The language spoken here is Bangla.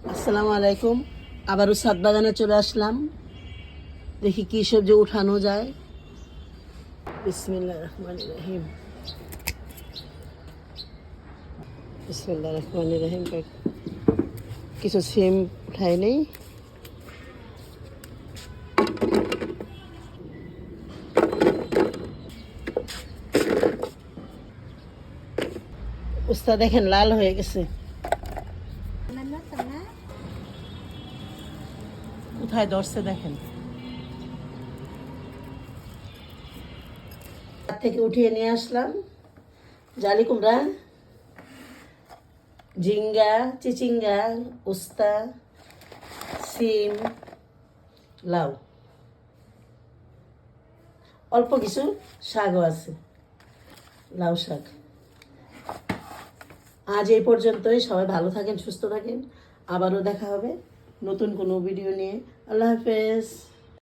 আসসালামু আলাইকুম। আবারও ছাদ বাগানে চলে আসলাম, দেখি কী সবজি উঠানো যায়। বিসমিল্লাহির রহমানির রহিম। বিসমিল্লাহির রহমানির রহিম। কিছু সিম উঠাই নেই। উস্তা দেখেন লাল হয়ে গেছে। কোথায় ধরছে দেখেন। তার থেকে উঠিয়ে নিয়ে আসলাম জালি কুমড়া, ঝিঙ্গা, চিচিঙ্গা, উস্তা, সিম, লাউ, অল্প কিছু শাকও আছে, লাউ শাক। আজ এই পর্যন্তই। সবাই ভালো থাকেন, সুস্থ থাকেন। আবারও দেখা হবে নতুন কোনো ভিডিও নিয়ে। আল্লাহ হাফেজ।